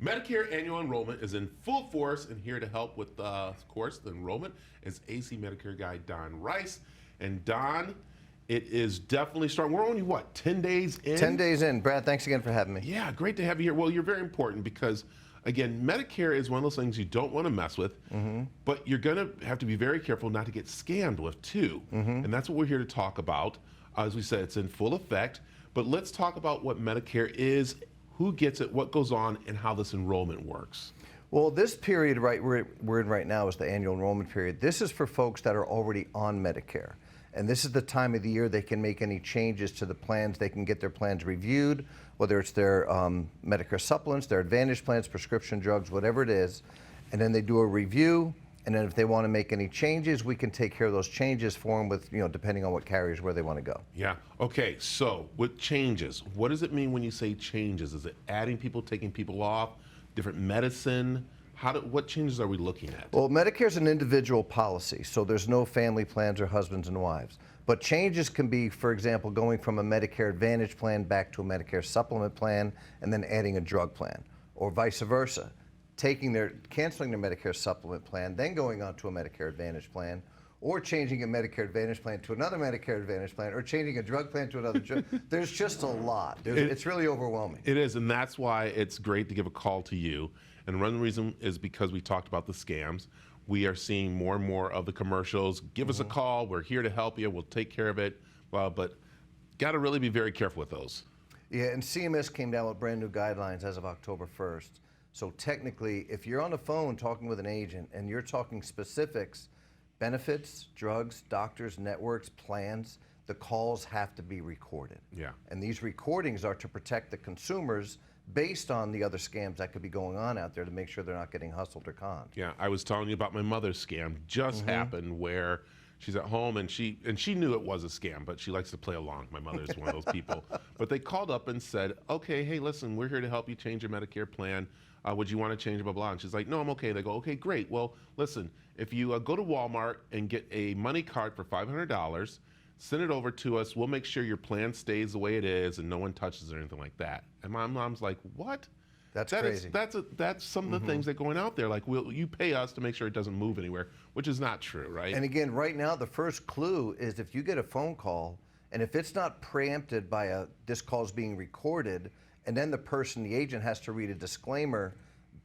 Medicare annual enrollment is in full force, and here to help with, of course, the enrollment is AC Medicare guy Don Rice. And Don, it is definitely starting. We're only, what, 10 days in? 10 days in. Brad, thanks again for having me. Yeah, great to have you here. Well, you're very important because, again, Medicare is one of those things you don't want to mess with, but you're going to have to be very careful not to get scammed with, too. And that's what we're here to talk about. As we said, it's in full effect. But let's talk about what Medicare is, who gets it, what goes on, and how this enrollment works. Well, this period we're in right now is the annual enrollment period. This is for folks that are already on Medicare. And this is the time of the year they can make any changes to the plans. They can get their plans reviewed, whether it's their Medicare supplements, their Advantage plans, prescription drugs, whatever it is. And then they do a review. And then if they want to make any changes, we can take care of those changes for them with, depending on what carriers, where they want to go. Yeah. Okay. So with changes, what does it mean when you say changes? Is it adding people, taking people off, different medicine? What changes are we looking at? Well, Medicare is an individual policy, so there's no family plans or husbands and wives. But changes can be, for example, going from a Medicare Advantage plan back to a Medicare supplement plan and then adding a drug plan, or vice versa. Canceling their Medicare supplement plan, then going on to a Medicare Advantage plan, or changing a Medicare Advantage plan to another Medicare Advantage plan, or changing a drug plan to another drug. There's just a lot. It's really overwhelming. It is, and that's why it's great to give a call to you. And one reason is because we talked about the scams. We are seeing more and more of the commercials. Give us a call. We're here to help you. We'll take care of it. But got to really be very careful with those. Yeah, and CMS came down with brand new guidelines as of October 1st. So technically, if you're on the phone talking with an agent and you're talking specifics, benefits, drugs, doctors, networks, plans, the calls have to be recorded. Yeah. And these recordings are to protect the consumers based on the other scams that could be going on out there to make sure they're not getting hustled or conned. Yeah, I was telling you about my mother's scam. Just happened where she's at home and she knew it was a scam, but she likes to play along. My mother's one of those people. But they called up and said, okay, hey, listen, we're here to help you change your Medicare plan. Would you want to change blah, blah? And she's like, no, I'm okay. They go, okay, great. Well, listen, if you go to Walmart and get a money card for $500, send it over to us. We'll make sure your plan stays the way it is and no one touches it or anything like that. And my mom's like, what? That's crazy. That's some of the things that are going out there. Like, you pay us to make sure it doesn't move anywhere, which is not true, right? And again, right now, the first clue is if you get a phone call, and if it's not preempted by this call is being recorded, and then the agent has to read a disclaimer,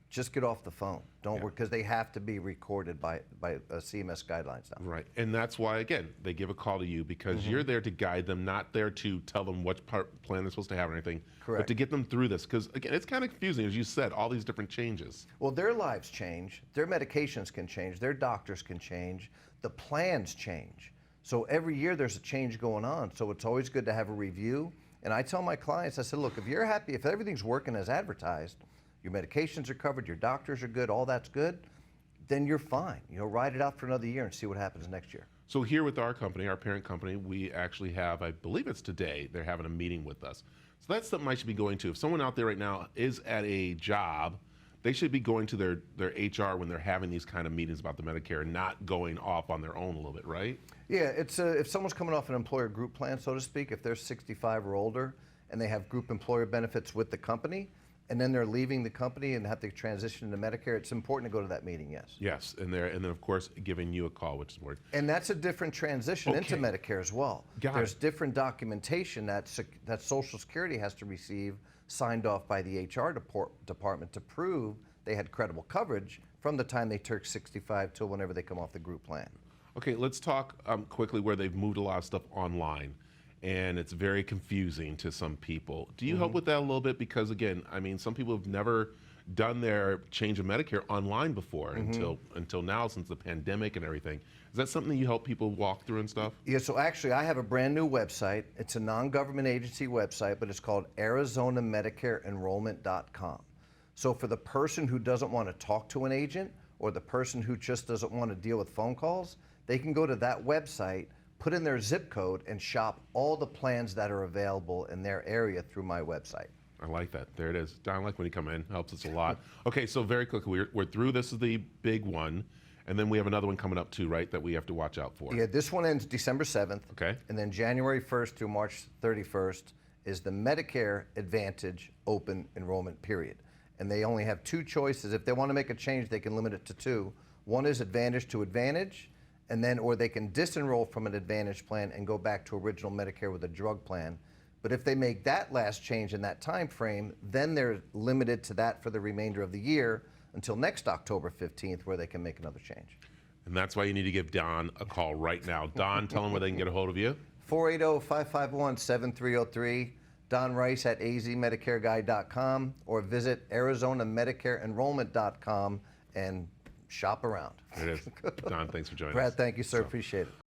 just get off the phone. Don't work, because they have to be recorded by CMS guidelines now. Right, and that's why, again, they give a call to you because you're there to guide them, not there to tell them what plan they're supposed to have or anything. Correct. But to get them through this, because, again, it's kind of confusing, as you said, all these different changes. Well, their lives change, their medications can change, their doctors can change, the plans change. So every year there's a change going on, so it's always good to have a review. And I tell my clients, I said, look, if you're happy, if everything's working as advertised, your medications are covered, your doctors are good, all that's good, then you're fine. Ride it out for another year and see what happens next year. So here with our company, our parent company, we actually have, I believe it's today, they're having a meeting with us. So that's something I should be going to. If someone out there right now is at a job, they should be going to their HR when they're having these kind of meetings about the Medicare and not going off on their own a little bit, right? Yeah, it's if someone's coming off an employer group plan, so to speak, if they're 65 or older and they have group employer benefits with the company, and then they're leaving the company and have to transition to Medicare, it's important to go to that meeting, yes. Yes, and then of course giving you a call, which is important. And that's a different transition into Medicare as well. There's different documentation that Social Security has to receive signed off by the HR department to prove they had credible coverage from the time they turn 65 till whenever they come off the group plan. Okay, let's talk quickly where they've moved a lot of stuff online. And it's very confusing to some people. Do you help with that a little bit? Because again, I mean, some people have never done their change of Medicare online before until now, since the pandemic and everything. Is that something that you help people walk through and stuff? Yeah, so actually I have a brand new website. It's a non-government agency website, but it's called ArizonaMedicareEnrollment.com. So for the person who doesn't want to talk to an agent, or the person who just doesn't want to deal with phone calls, they can go to that website, put in their zip code, and shop all the plans that are available in their area through my website. I like that. There it is. Don, I like when you come in. Helps us a lot. Okay, so very quickly, we're through. This is the big one. And then we have another one coming up too, right, that we have to watch out for. Yeah, this one ends December 7th. Okay. And then January 1st through March 31st is the Medicare Advantage Open Enrollment Period. and they only have two choices. If they want to make a change, they can limit it to two. One is Advantage to Advantage, and then, or they can disenroll from an Advantage plan and go back to original Medicare with a drug plan. But if they make that last change in that time frame, then they're limited to that for the remainder of the year until next October 15th, where they can make another change. And that's why you need to give Don a call right now. Don, tell them where they can get a hold of you. 480-551-7303, Don Rice at AzMedicareGuy.com, or visit ArizonaMedicareEnrollment.com and shop around. It is. Don, thanks for joining us. Brad, thank you, sir. Appreciate it.